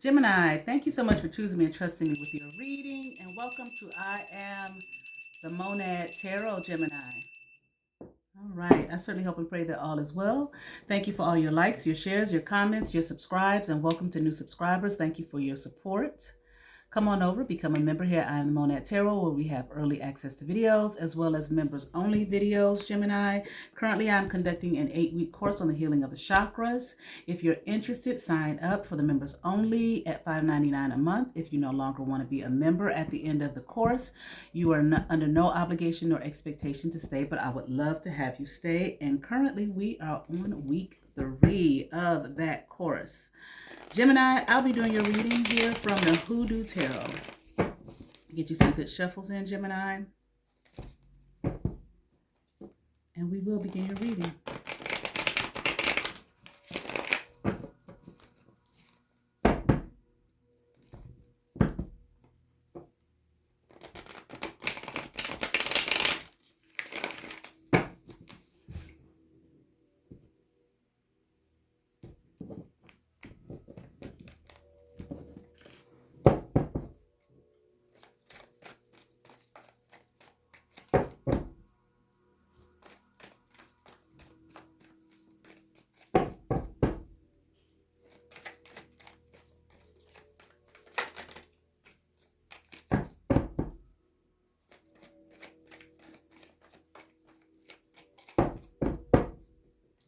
Gemini, thank you so much for choosing me and trusting me with your reading. And welcome to I Am the Monad Tarot, Gemini. All right. I certainly hope and pray that all is well. Thank you for all your likes, your shares, your comments, your subscribes, and welcome to new subscribers. Thank you for your support. Come on over, become a member here. I am the Monad Tarot, where we have early access to videos as well as members only videos, Gemini. Currently, I'm conducting an 8-week course on the healing of the chakras. If you're interested, sign up for the members only at $5.99 a month. If you no longer want to be a member at the end of the course, you are under no obligation or expectation to stay, but I would love to have you stay. And currently, we are on week 3 of that course. Gemini, I'll be doing your reading here from the Hoodoo Tarot. Get you some good shuffles in, Gemini. And we will begin your reading.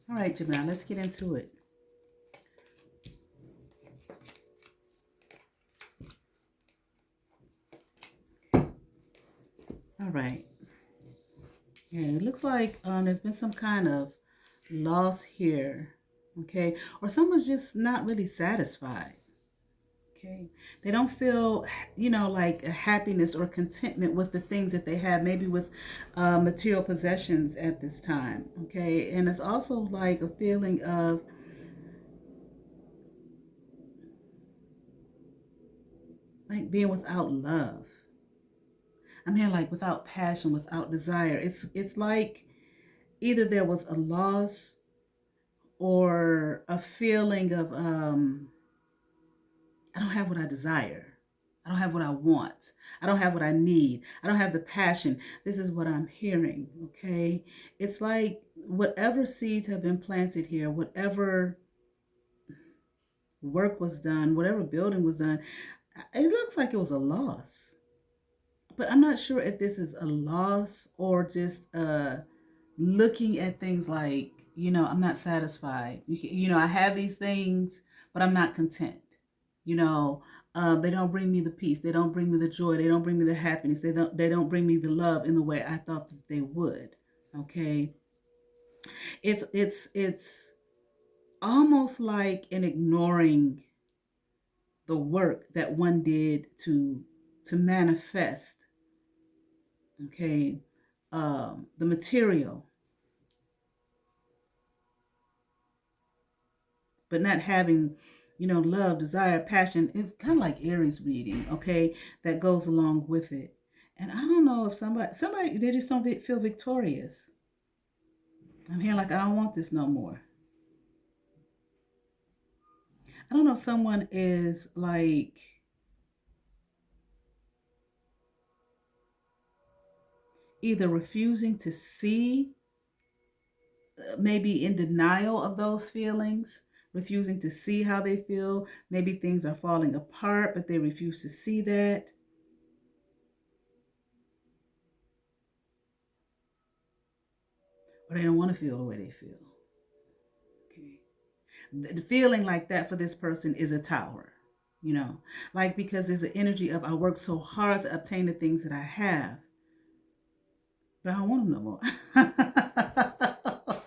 All right, Gemini, let's get into it. All right. Yeah, it looks like there's been some kind of loss here, okay? Or someone's just not really satisfied, okay? They don't feel, like a happiness or contentment with the things that they have, maybe with material possessions at this time, okay? And it's also like a feeling of like being without love. I'm here like without passion, without desire. It's like either there was a loss or a feeling of I don't have what I desire. I don't have what I want. I don't have what I need. I don't have the passion. This is what I'm hearing, okay? It's like whatever seeds have been planted here, whatever work was done, whatever building was done, it looks like it was a loss. But I'm not sure if this is a loss or just looking at things like, I'm not satisfied. I have these things, but I'm not content. They don't bring me the peace. They don't bring me the joy. They don't bring me the happiness. They don't bring me the love in the way I thought that they would. Okay. It's almost like an ignoring the work that one did to manifest, okay, the material, but not having, love, desire, passion. Is kind of like Aries reading, okay, that goes along with it. And I don't know if somebody they just don't feel victorious. I'm here like I don't want this no more. I don't know if someone is like either refusing to see, maybe in denial of those feelings, refusing to see how they feel. Maybe things are falling apart, but they refuse to see that. Or they don't want to feel the way they feel. Okay. The feeling like that for this person is a tower, like because there's an energy of I work so hard to obtain the things that I have, but I don't want them no more.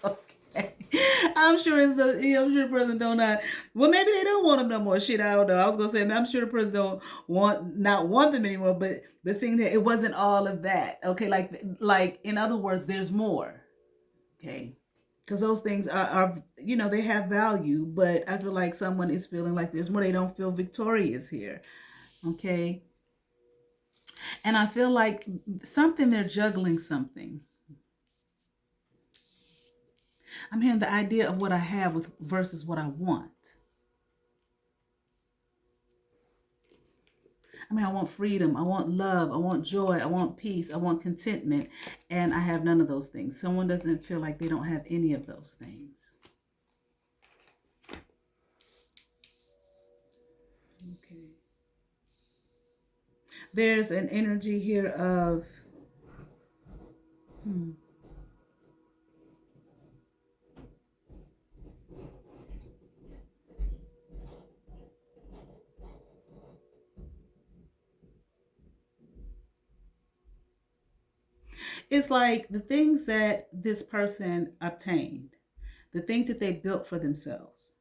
Okay. I'm sure I'm sure the person don't not. Well, maybe they don't want them no more. Shit, I don't know. I was gonna say I'm sure the person don't not want them anymore. But seeing that it wasn't all of that. Okay, like in other words, there's more. Okay, because those things are they have value, but I feel like someone is feeling like there's more. They don't feel victorious here. Okay. And I feel like they're juggling something. I'm hearing the idea of what I have with versus what I want. I mean, I want freedom, I want love, I want joy, I want peace, I want contentment, and I have none of those things. Someone doesn't feel like they don't have any of those things. Okay. There's an energy here of, it's like the things that this person obtained, the things that they built for themselves.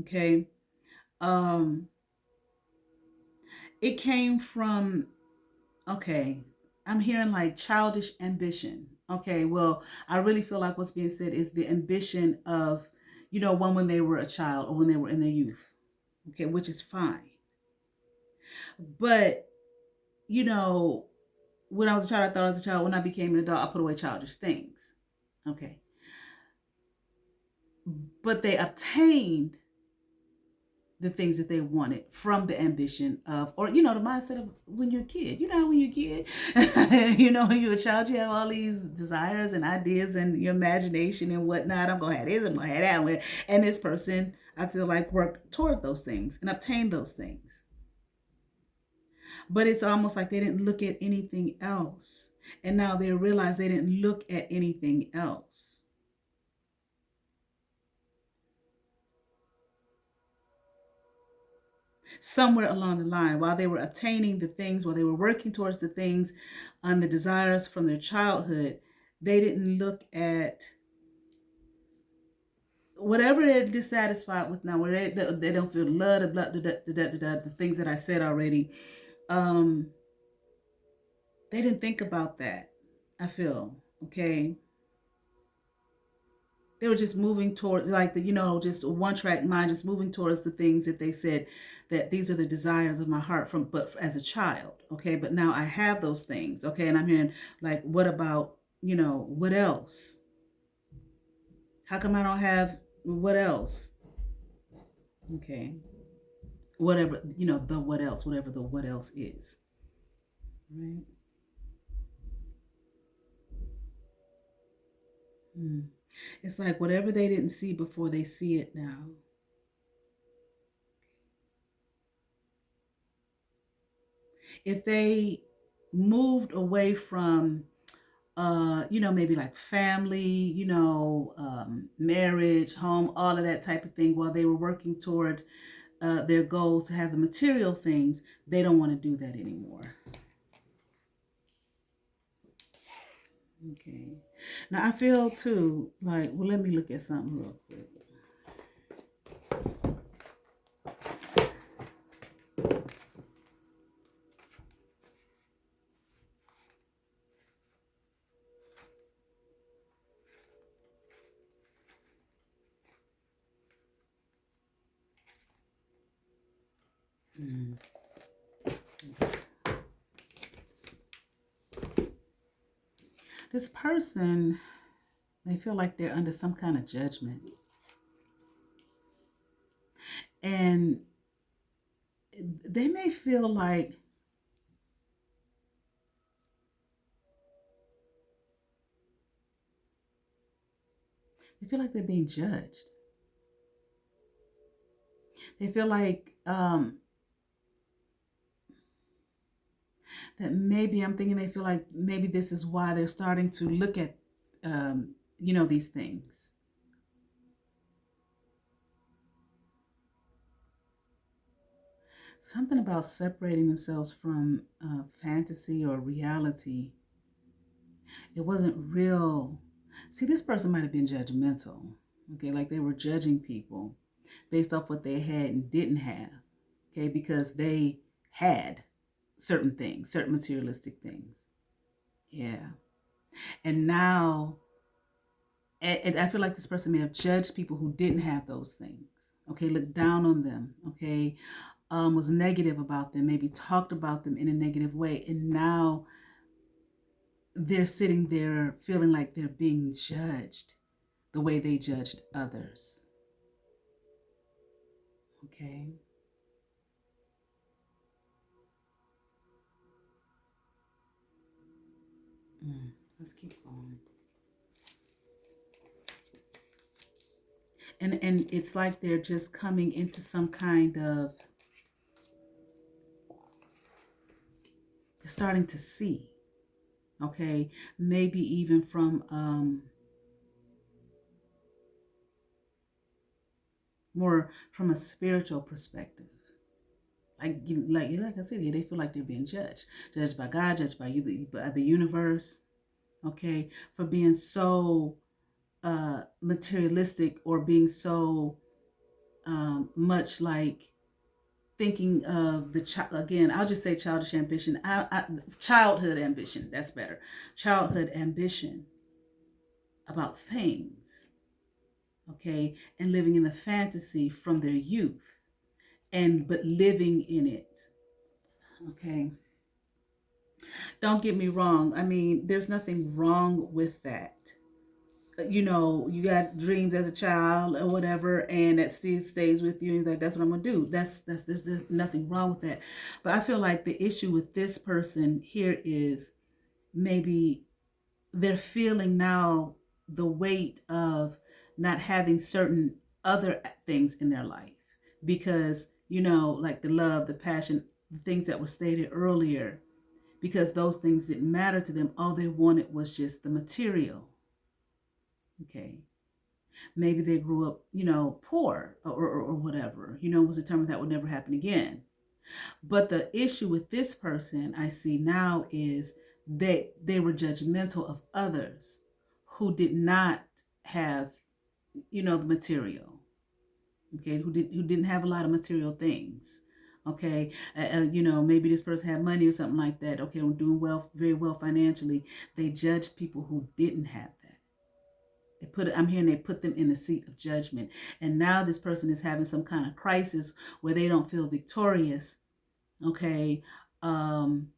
Okay. Um, it came from, okay, I'm hearing like childish ambition. Okay, well, I really feel like what's being said is the ambition of, one when they were a child or when they were in their youth. Okay, which is fine. But, you know, when I was a child, I thought I was a child. When I became an adult, I put away childish things. Okay. But they obtained the things that they wanted from the ambition of, or the mindset of when you're a kid. When you're a kid, when you're a child, you have all these desires and ideas and your imagination and whatnot. I'm gonna have this, I'm gonna have that one. And this person, I feel like, worked toward those things and obtained those things. But it's almost like they didn't look at anything else. And now they realize they didn't look at anything else. Somewhere along the line, while they were obtaining the things, while they were working towards the things and the desires from their childhood, they didn't look at whatever they're dissatisfied with now, where they don't feel love, the things that I said already. They didn't think about that, I feel. Okay. They were just moving towards, like, just a one track mind, just moving towards the things that they said that these are the desires of my heart but as a child. Okay. But now I have those things. Okay. And I'm hearing, like, what about, what else? How come I don't have what else? Okay. Whatever, the what else, whatever the what else is. Right. It's like whatever they didn't see before, they see it now. If they moved away from, maybe like family, marriage, home, all of that type of thing, while they were working toward their goals to have the material things, they don't want to do that anymore. Okay. Now I feel too like, well, let me look at something real quick. This person, they feel like they're under some kind of judgment. And they may feel like they're being judged. They feel like that maybe, I'm thinking they feel like maybe this is why they're starting to look at, these things. Something about separating themselves from fantasy or reality. It wasn't real. See, this person might have been judgmental. Okay, like they were judging people based off what they had and didn't have. Okay, because they had certain things, certain materialistic things. Yeah. And now, and I feel like this person may have judged people who didn't have those things. Okay, looked down on them. Okay, was negative about them, maybe talked about them in a negative way. And now they're sitting there feeling like they're being judged the way they judged others. Okay. Let's keep going. And it's like they're just coming into some kind of, they're starting to see, okay, maybe even from more from a spiritual perspective. Like I said, they feel like they're being judged by God, judged by you, by the universe, okay, for being so materialistic, or being so much like thinking of the child. Again, I'll just say childish ambition. Childhood ambition, that's better. Childhood ambition about things, okay, and living in the fantasy from their youth, and but living in it, okay. Don't get me wrong. I mean, there's nothing wrong with that. You know, you got dreams as a child or whatever, and that still stays with you. And you're like, that's what I'm gonna do. There's nothing wrong with that. But I feel like the issue with this person here is maybe they're feeling now the weight of not having certain other things in their life, because like the love, the passion, the things that were stated earlier, because those things didn't matter to them. All they wanted was just the material. Okay. Maybe they grew up, poor, or whatever, was determined that would never happen again. But the issue with this person I see now is they were judgmental of others who did not have, the material. Okay. Who didn't have a lot of material things. Okay. Maybe this person had money or something like that. Okay. We're doing well, very well financially. They judged people who didn't have that. They put them in a seat of judgment. And now this person is having some kind of crisis where they don't feel victorious. Okay. Um,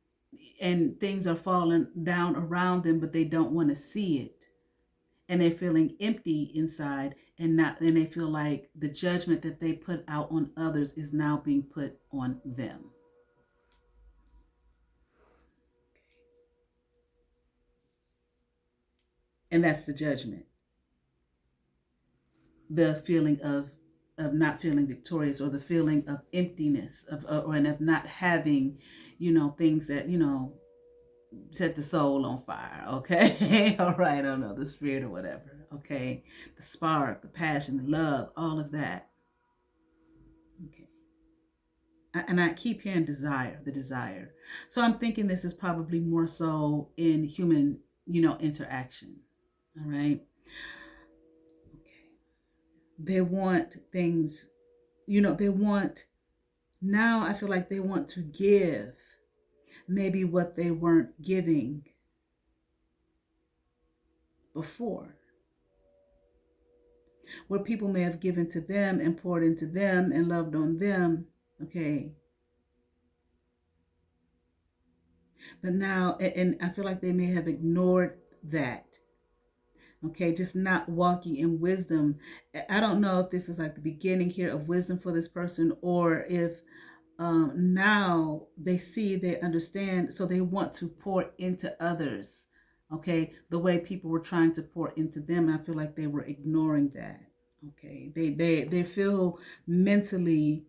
and things are falling down around them, but they don't want to see it. And they're feeling empty inside, and they feel like the judgment that they put out on others is now being put on them. And that's the judgment. The feeling of not feeling victorious, or the feeling of emptiness, and of not having, things that set the soul on fire. Okay. All right. I don't know, the spirit or whatever. Okay. The spark, the passion, the love, all of that. Okay. And I keep hearing desire, the desire. So I'm thinking this is probably more so in human, interaction. All right. Okay. They want things, they want, now I feel like they want to give maybe what they weren't giving before, where people may have given to them and poured into them and loved on them. Okay. But now, and I feel like they may have ignored that. Okay. Just not walking in wisdom. I don't know if this is like the beginning here of wisdom for this person, or if now they see, they understand, so they want to pour into others. Okay. The way people were trying to pour into them, I feel like they were ignoring that. Okay. They feel mentally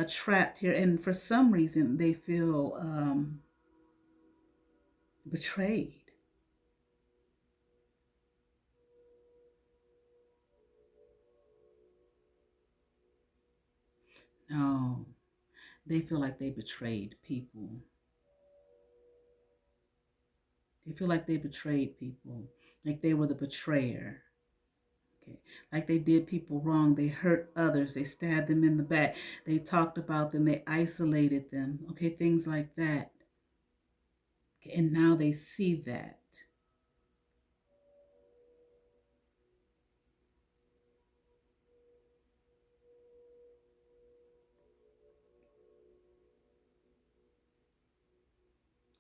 trapped here, and for some reason they feel betrayed. No, they feel like they betrayed people. They feel like they betrayed people, like they were the betrayer. Okay. Like they did people wrong. They hurt others. They stabbed them in the back. They talked about them. They isolated them. Okay. Things like that. Okay. And now they see that.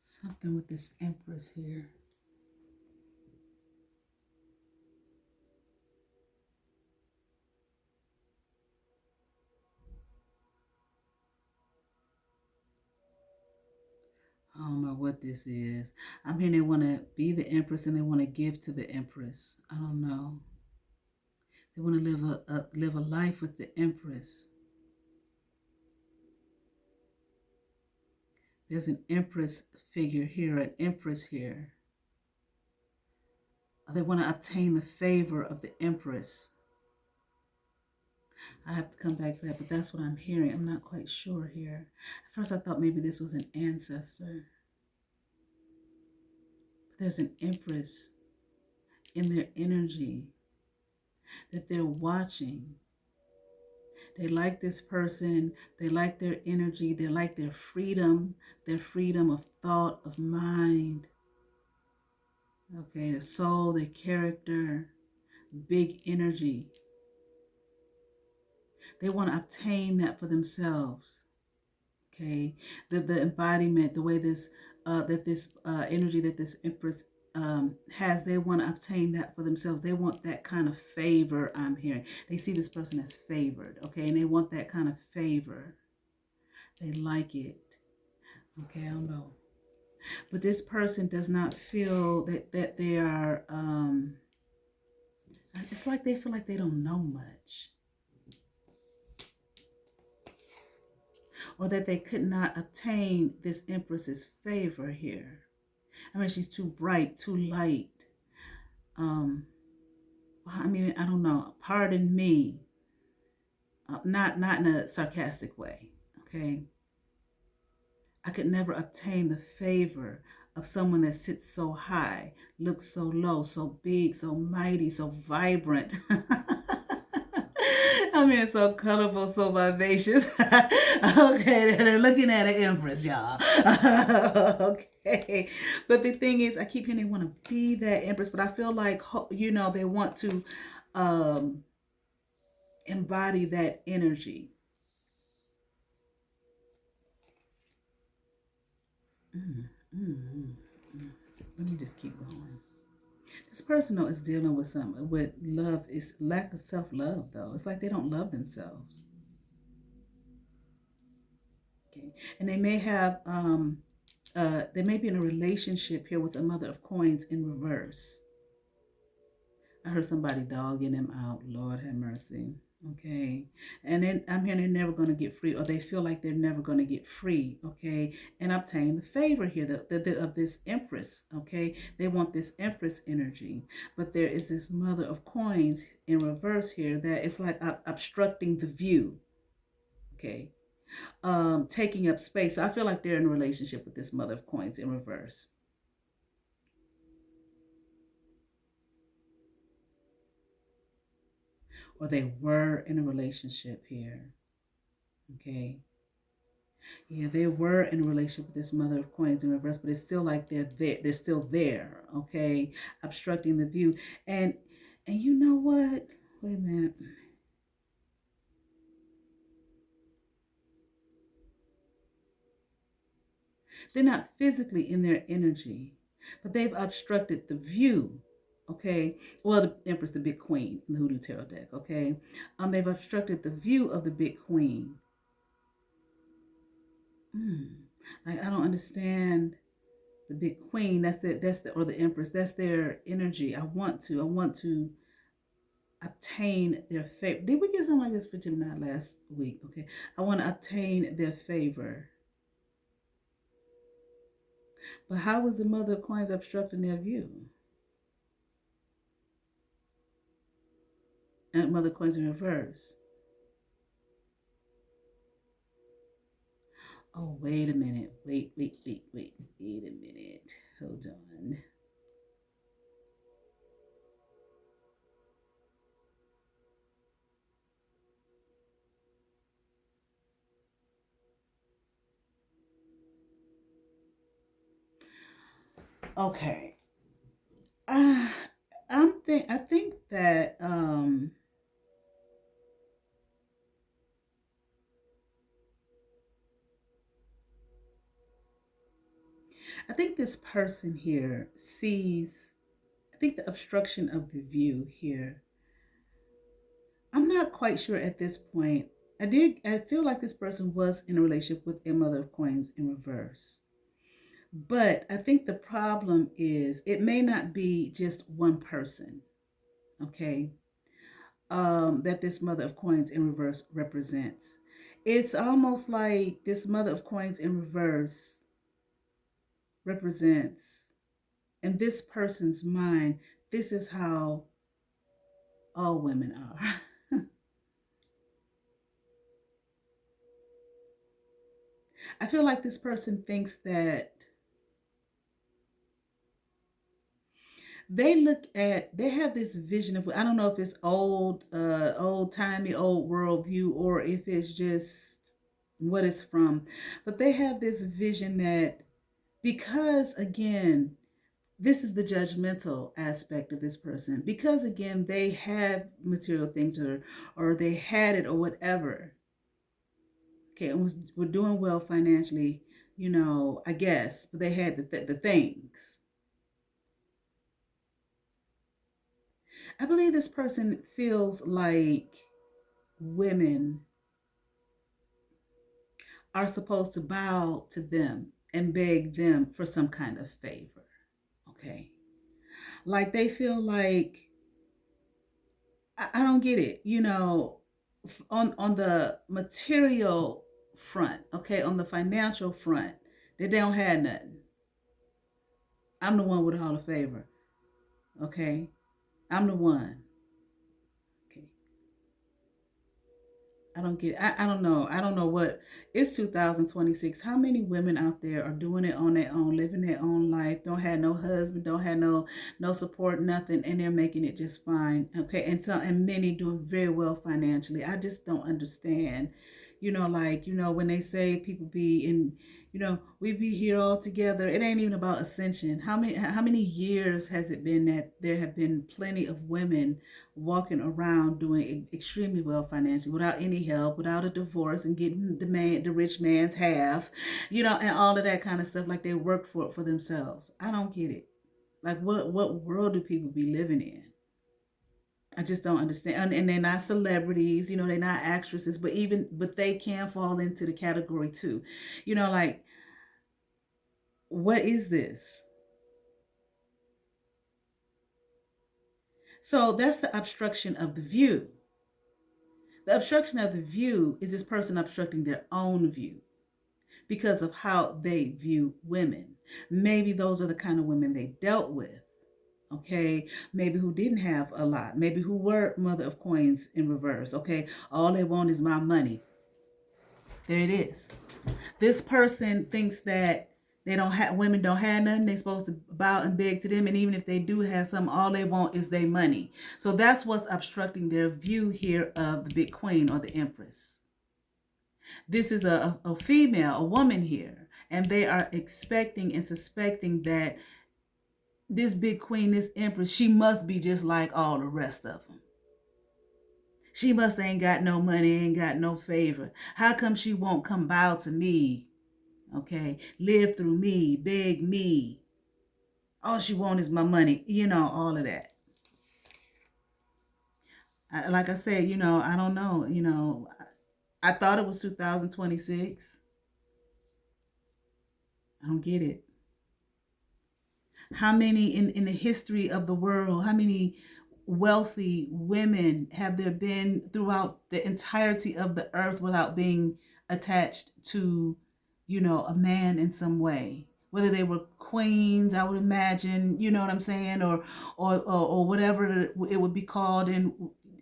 Something with this Empress here. don't know what this is. I'm hearing they want to be the empress and they want to give to the empress. I don't know. They want to live a life with the empress. There's an empress figure here, an empress here. They want to obtain the favor of the empress. I have to come back to that, but that's what I'm hearing. I'm not quite sure here. At first I thought maybe this was an ancestor. But there's an empress in their energy that they're watching. They like this person. They like their energy. They like their freedom of thought, of mind. Okay, the soul, their character, big energy. They want to obtain that for themselves. Okay, the embodiment, the way this energy that this empress has, they want to obtain that for themselves. They want that kind of favor. I'm hearing they see this person as favored. Okay, and they want that kind of favor. They like it. Okay, I don't know, but this person does not feel that they are. It's like they feel like they don't know much. Or that they could not obtain this empress's favor here. I mean, she's too bright, too light. I mean, I don't know. Pardon me. Not in a sarcastic way, okay? I could never obtain the favor of someone that sits so high, looks so low, so big, so mighty, so vibrant. I mean, it's so colorful, so vivacious. Okay, they're looking at an empress, y'all. Okay, but the thing is, I keep hearing they want to be that empress, but I feel like, they want to embody that energy. Let me just keep going. This person though is dealing with something with love. Is lack of self-love though. It's like they don't love themselves. Okay, and they may be in a relationship here with a mother of coins in reverse. I heard somebody dogging them out. Lord have mercy. Okay, and then I'm hearing they're never going to get free, or they feel like they're never going to get free. Okay, and obtain the favor here of this empress. Okay, they want this empress energy, but there is this mother of coins in reverse here that is like obstructing the view. Okay, taking up space. I feel like they're in a relationship with this mother of coins in reverse. Or they were in a relationship here. Okay. Yeah, they were in a relationship with this mother of coins in reverse, but it's still like they're there. They're still there. Okay. Obstructing the view. And you know what? Wait a minute. They're not physically in their energy, but they've obstructed the view. Okay. Well, the Empress, the big queen in the Hoodoo Tarot deck. Okay. They've obstructed the view of the big queen. Like, I don't understand the big queen. Or the Empress. That's their energy. I want to obtain their favor. Did we get something like this for Gemini last week? Okay. I want to obtain their favor. But how was the mother of coins obstructing their view? And mother of coins in reverse. Oh, wait a minute. Wait a minute. Hold on. Okay. I think that I think this person here sees, I think the obstruction of the view here. I'm not quite sure at this point. I feel like this person was in a relationship with a mother of coins in reverse. But I think the problem is it may not be just one person, okay, that this Mother of Coins in reverse represents. It's almost like this Mother of Coins in reverse represents, in this person's mind, this is how all women are. I feel like this person thinks that they have this vision of, I don't know if it's old timey, old worldview, or if it's just what it's from, but they have this vision that, because again, this is the judgmental aspect of this person, because again they have material things, or they had it or whatever, okay, and were doing well financially, I guess, but they had the things. I believe this person feels like women are supposed to bow to them and beg them for some kind of favor. Okay. Like they feel like, I don't get it, on the material front, okay, on the financial front, they don't have nothing. I'm the one with all the favor. Okay. I'm the one. Okay. I don't get it. I don't know. I don't know what. It's 2026. How many women out there are doing it on their own, living their own life, don't have no husband, don't have no support, nothing, and they're making it just fine. Okay. And many doing very well financially. I just don't understand. When they say people be in, we be here all together. It ain't even about ascension. How many years has it been that there have been plenty of women walking around doing extremely well financially without any help, without a divorce, and getting the rich man's half, and all of that kind of stuff, like they work for themselves. I don't get it. Like what world do people be living in? I just don't understand. And they're not celebrities, they're not actresses, but they can fall into the category too. Like, what is this? So that's the obstruction of the view. The obstruction of the view is this person obstructing their own view because of how they view women. Maybe those are the kind of women they dealt with. Okay, maybe who didn't have a lot, maybe who were Mother of Coins in reverse. Okay, all they want is my money. There it is. This person thinks that women don't have nothing. They're supposed to bow and beg to them, and even if they do have some, all they want is their money. So that's what's obstructing their view here of the big queen or the empress. This is a female, a woman here, and they are expecting and suspecting that this big queen, this empress, she must be just like all the rest of them. She must ain't got no money, ain't got no favor. How come she won't come bow to me? Okay, live through me, beg me. All she want is my money, all of that. Like I said, I don't know, I thought it was 2026. I don't get it. How many in the history of the world, how many wealthy women have there been throughout the entirety of the earth without being attached to, a man in some way? Whether they were queens, I would imagine, you know what I'm saying, or whatever it would be called in,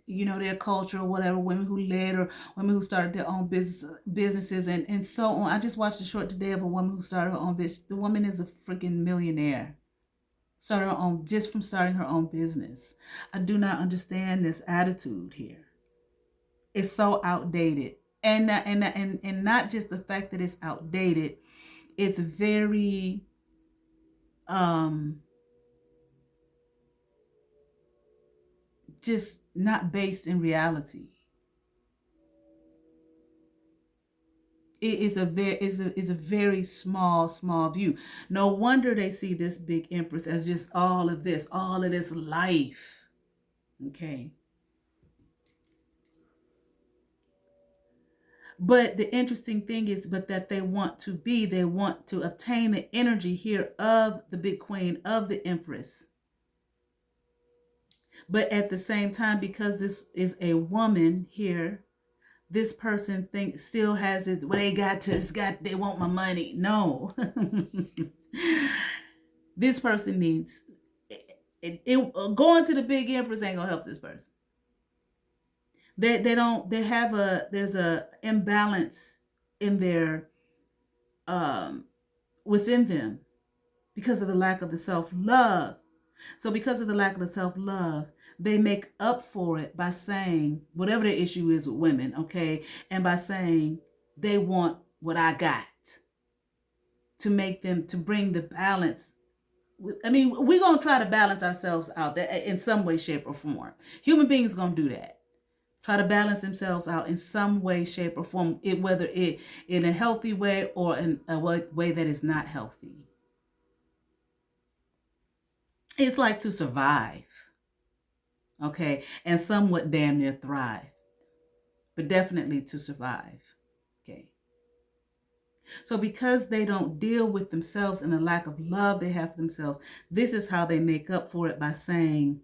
their culture, or whatever, women who led or women who started their own businesses and so on. I just watched a short today of a woman who started her own business. The woman is a freaking millionaire. Started her own, just from starting her own business. I do not understand this attitude here. It's so outdated. And not just the fact that it's outdated, it's very just not based in reality. It is a very small view. No wonder they see this big empress as just all of this life. Okay. But the interesting thing is, but that they want to obtain the energy here of the big queen, of the empress. But at the same time, because this is a woman here, this person still has it. Well, they want my money. No, this person needs going to the big empress ain't gonna help this person. There's a imbalance in their within them because of the lack of the self-love. So because of the lack of the self-love, they make up for it by saying whatever the issue is with women, okay? And by saying they want what I got to bring the balance. I mean, we're going to try to balance ourselves out in some way, shape, or form. Human beings are going to do that. Try to balance themselves out in some way, shape, or form, whether it in a healthy way or in a way that is not healthy. It's like to survive, okay, and somewhat damn near thrive, but definitely to survive, okay. So because they don't deal with themselves and the lack of love they have for themselves, this is how they make up for it by saying,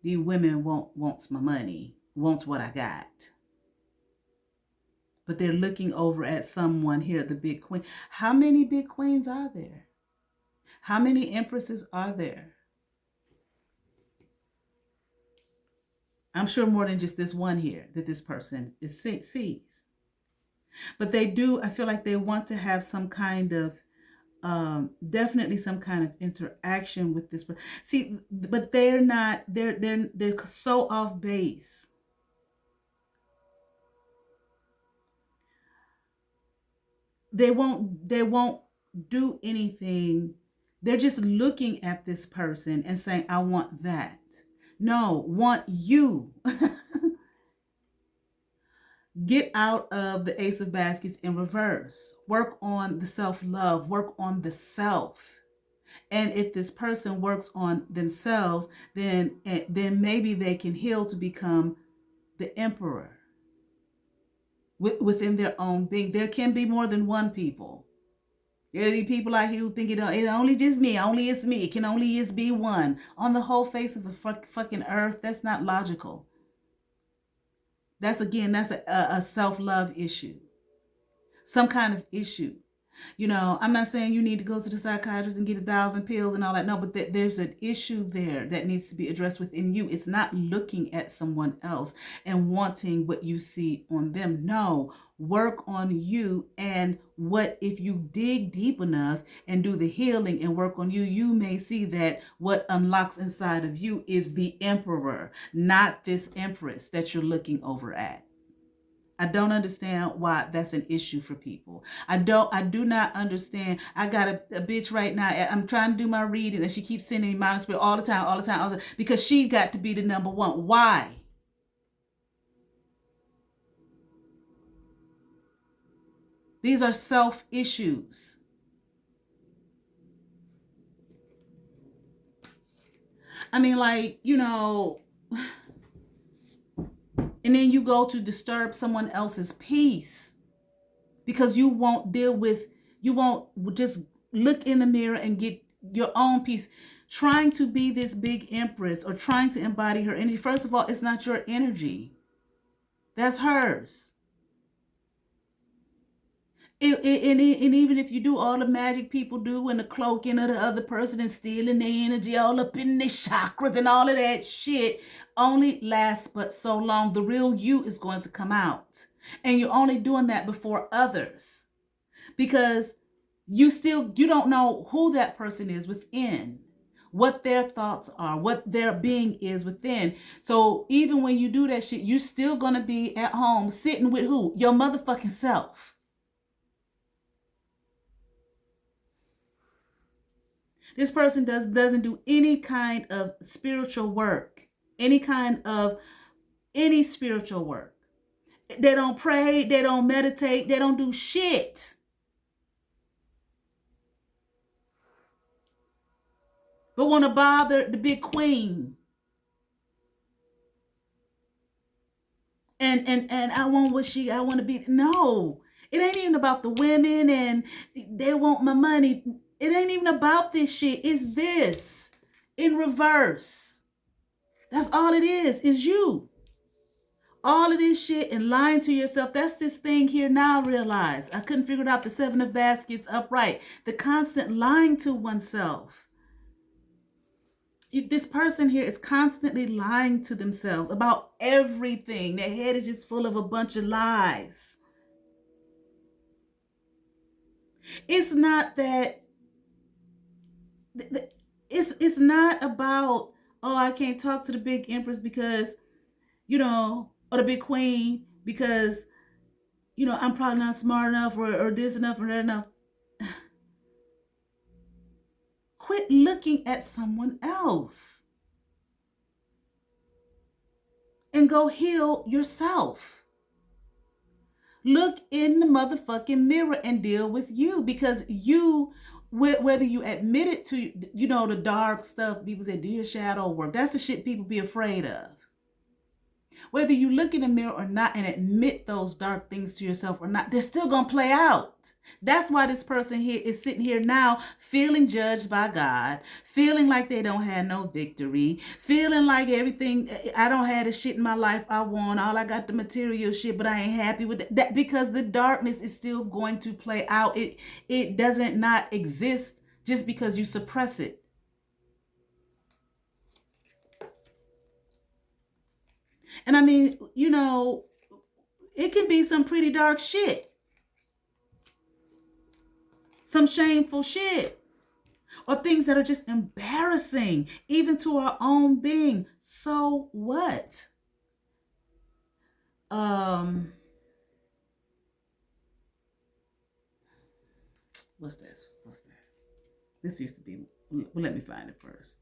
these women wants my money, wants what I got. But they're looking over at someone here, the big queen. How many big queens are there? How many empresses are there? I'm sure more than just this one here that this person sees. But they do, I feel like they want to have some kind of, definitely some kind of interaction with this. See, but they're not, they're so off base. They won't do anything. They're just looking at this person and saying, I want that. No, want you. Get out of the Ace of Baskets in reverse. Work on the self-love. Work on the self. And if this person works on themselves, then maybe they can heal to become the emperor within their own being. There can be more than one people. There are these people out here who think it's only just me. Only it's me. It can only just be one. On the whole face of the fucking earth, that's not logical. That's a self-love issue. Some kind of issue. You know, I'm not saying you need to go to the psychiatrist and get 1,000 pills and all that. No, but there's an issue there that needs to be addressed within you. It's not looking at someone else and wanting what you see on them. No, work on you. And what if you dig deep enough and do the healing and work on you, you may see that what unlocks inside of you is the emperor, not this empress that you're looking over at. I don't understand why that's an issue for people. I do not understand. I got a bitch right now. I'm trying to do my reading and she keeps sending me minor spirit all the time, because she got to be the number one. Why? These are self issues. I mean, like, you know, and then you go to disturb someone else's peace because you won't just look in the mirror and get your own peace. Trying to be this big empress or trying to embody her energy. First of all, it's not your energy. That's hers. And even if you do all the magic people do and the cloaking of the other person and stealing their energy all up in their chakras and all of that shit, only lasts but so long. The real you is going to come out. And you're only doing that before others. Because you don't know who that person is within, what their thoughts are, what their being is within. So even when you do that shit, you're still going to be at home sitting with who? Your motherfucking self. This person doesn't do any kind of spiritual work, any spiritual work. They don't pray, they don't meditate, they don't do shit. But want to bother the big queen. And I want I want to be. No, it ain't even about the women and they want my money. It ain't even about this shit. It's this in reverse. That's all it is you. All of this shit and lying to yourself. That's this thing here now. Realize I couldn't figure out the seven of baskets upright. The constant lying to oneself. This person here is constantly lying to themselves about everything. Their head is just full of a bunch of lies. It's not that it's not about, oh, I can't talk to the big empress because, or the big queen because, I'm probably not smart enough or this enough or that enough. Quit looking at someone else and go heal yourself. Look in the motherfucking mirror and deal with you, because you, whether you admit it to, the dark stuff, people say, do your shadow work. That's the shit people be afraid of. Whether you look in the mirror or not and admit those dark things to yourself or not, they're still going to play out. That's why this person here is sitting here now feeling judged by God, feeling like they don't have no victory, feeling like everything, I don't have the shit in my life I want, all I got the material shit, but I ain't happy with that, because the darkness is still going to play out. It doesn't not exist just because you suppress it. And I mean, it can be some pretty dark shit. Some shameful shit. Or things that are just embarrassing, even to our own being. So what? What's this? What's that? This used to be, well, let me find it first.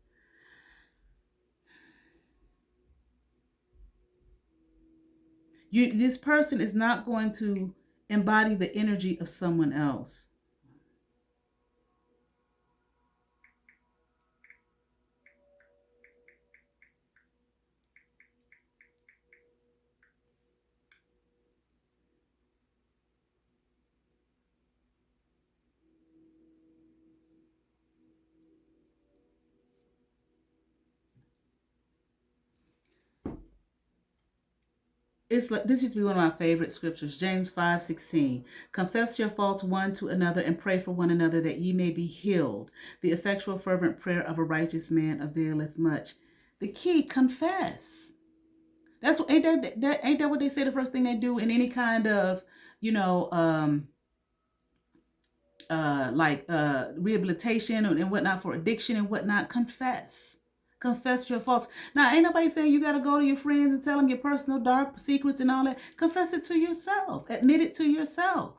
This person is not going to embody the energy of someone else. It's like, this used to be one of my favorite scriptures, James 5:16. Confess your faults one to another and pray for one another that ye may be healed. The effectual fervent prayer of a righteous man availeth much. The key, confess. That's what, ain't that what they say the first thing they do in any kind of, rehabilitation and whatnot for addiction and whatnot? Confess. Confess your faults. Now, ain't nobody saying you got to go to your friends and tell them your personal dark secrets and all that. Confess it to yourself. Admit it to yourself.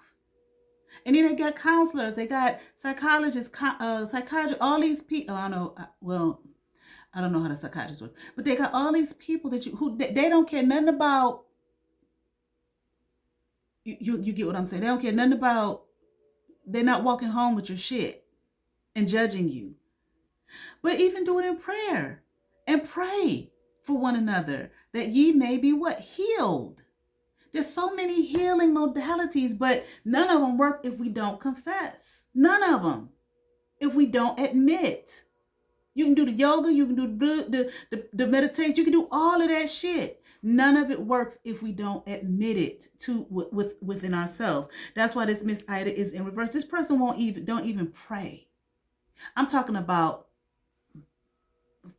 And then they got counselors. They got psychologists, psychiatrists, all these people. I don't know. I don't know how the psychiatrists work. But they got all these people who they don't care nothing about. You get what I'm saying? They don't care nothing about. They're not walking home with your shit and judging you. But even do it in prayer and pray for one another that ye may be what? Healed. There's so many healing modalities, but none of them work if we don't confess. None of them. If we don't admit. You can do the yoga, you can do the meditation, you can do all of that shit. None of it works if we don't admit it within ourselves. That's why this Miss Ida is in reverse. This person don't even pray. I'm talking about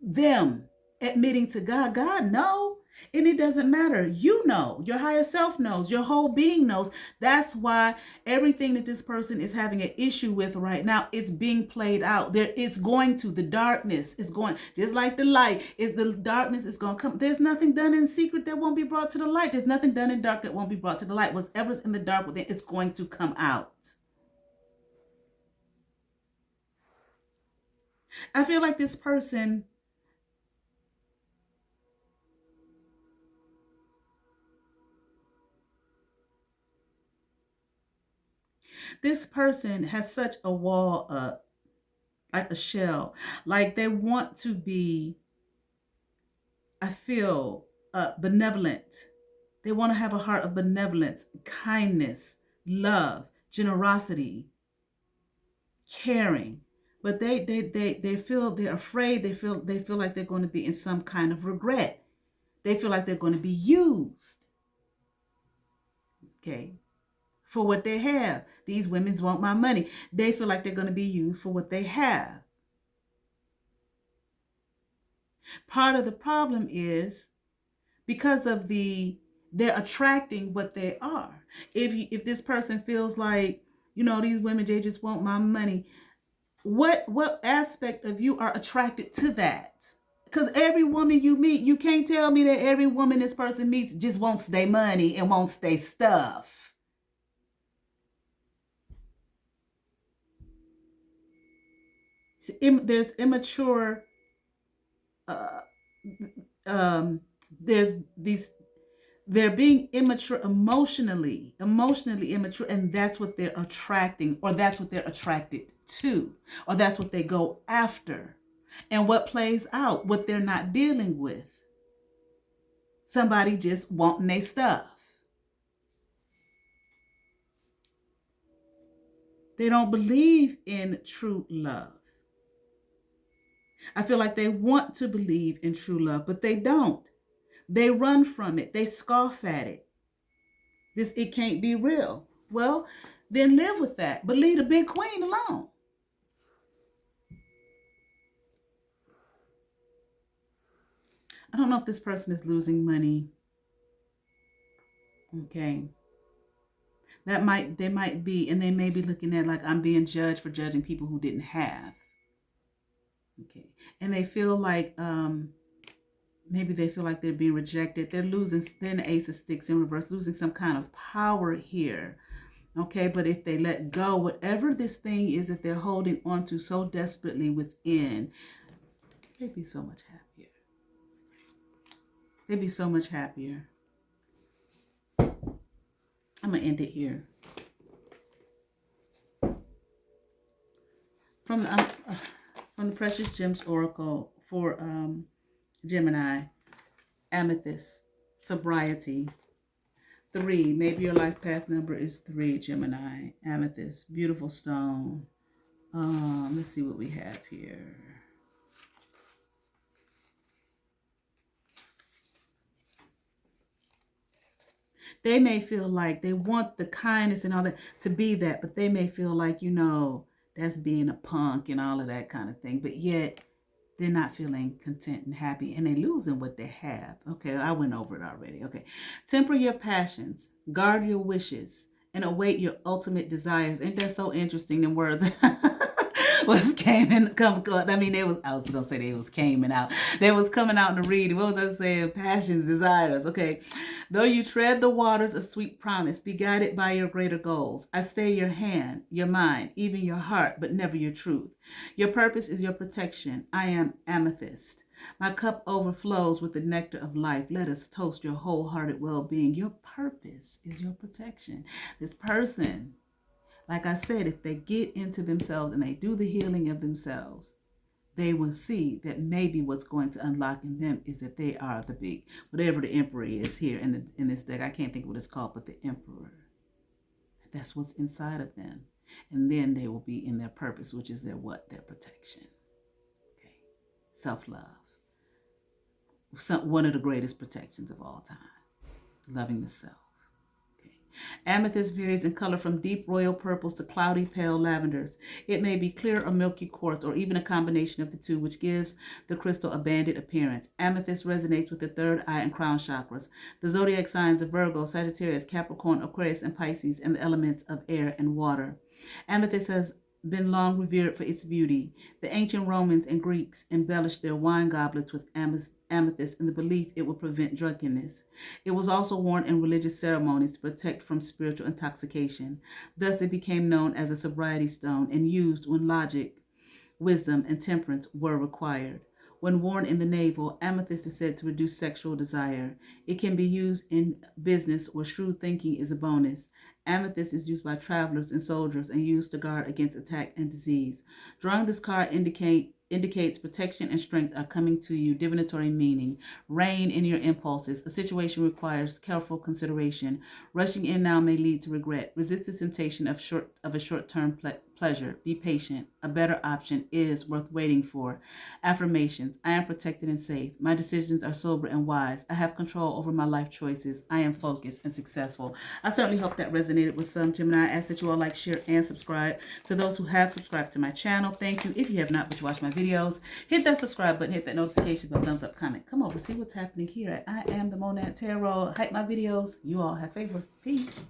them admitting to God. God, no. And it doesn't matter. You know, your higher self knows, your whole being knows. That's why everything that this person is having an issue with right now, it's being played out. The darkness is going, just like the light, the darkness is going to come. There's nothing done in secret that won't be brought to the light. There's nothing done in dark that won't be brought to the light. Whatever's in the dark within, it's going to come out. I feel like this person has such a wall up, like a shell, like they want to be, I feel, benevolent. They want to have a heart of benevolence, kindness, love, generosity, caring. But they feel they're afraid. They feel like they're going to be in some kind of regret. They feel like they're going to be used, okay, for what they have. These women want my money. They feel like they're going to be used for what they have. Part of the problem is because of they're attracting what they are. If this person feels like, these women, they just want my money, what aspect of you are attracted to that? Because every woman you meet, you can't tell me that every woman this person meets just wants their money and wants their stuff. There's immature, there's these, they're being immature emotionally immature, and that's what they're attracting, or that's what they're attracted to, or that's what they go after. And what plays out, what they're not dealing with, somebody just wanting their stuff. They don't believe in true love. I feel like they want to believe in true love, but they don't. They run from it. They scoff at it. It can't be real. Well, then live with that, but leave the big queen alone. I don't know if this person is losing money. Okay. They might be, and they may be looking at like I'm being judged for judging people who didn't have. Okay. And they feel like maybe they feel like they're being rejected. They're in the Ace of Sticks in reverse, losing some kind of power here. Okay, but if they let go, whatever this thing is that they're holding on to so desperately within, they'd be so much happier. They'd be so much happier. I'm going to end it here. From the Precious Gems Oracle for Gemini, Amethyst, Sobriety, 3. Maybe your life path number is 3, Gemini. Amethyst, beautiful stone. Let's see what we have here. They may feel like they want the kindness and all that to be that, but they may feel like, that's being a punk and all of that kind of thing. But yet they're not feeling content and happy, and they're losing what they have. Okay, I went over it already. Okay. Temper your passions, guard your wishes, and await your ultimate desires. Ain't that so interesting? Them words was came and come. I mean, I was gonna say they was coming out. They was coming out in the reading. What was I saying? Passions, desires. Okay. Though you tread the waters of sweet promise, be guided by your greater goals. I stay your hand, your mind, even your heart, but never your truth. Your purpose is your protection. I am amethyst. My cup overflows with the nectar of life. Let us toast your wholehearted well-being. Your purpose is your protection. This person, like I said, if they get into themselves and they do the healing of themselves, they will see that maybe what's going to unlock in them is that they are the big, whatever the emperor is here in this deck. I can't think of what it's called, but the emperor. That's what's inside of them. And then they will be in their purpose, which is their what? Their protection. Okay. Self-love. One of the greatest protections of all time. Loving the self. Amethyst varies in color from deep royal purples to cloudy pale lavenders. It may be clear or milky quartz, or even a combination of the two, which gives the crystal a banded appearance. Amethyst resonates with the third eye and crown chakras, the zodiac signs of Virgo, Sagittarius, Capricorn, Aquarius, and Pisces, and the elements of air and water. Amethyst has been long revered for its beauty. The ancient Romans and Greeks embellished their wine goblets with amethyst in the belief it would prevent drunkenness. It was also worn in religious ceremonies to protect from spiritual intoxication. Thus, it became known as a sobriety stone and used when logic, wisdom, and temperance were required. When worn in the navel, amethyst is said to reduce sexual desire. It can be used in business where shrewd thinking is a bonus. Amethyst is used by travelers and soldiers and used to guard against attack and disease. Drawing this card indicate indicates protection and strength are coming to you. Divinatory meaning. Rein in your impulses. A situation requires careful consideration. Rushing in now may lead to regret. Resist the temptation of a short-term pleasure. Be patient. A better option is worth waiting for. Affirmations. I am protected and safe. My decisions are sober and wise. I have control over my life choices. I am focused and successful. I certainly hope that resonated with some, Gemini. I ask that you all like, share, and subscribe. To those who have subscribed to my channel, thank you. If you have not, but you watch my videos, hit that subscribe button, hit that notification bell, thumbs up, comment. Come over, see what's happening here at I Am the Monad Tarot. Hype my videos. You all have favor. Peace.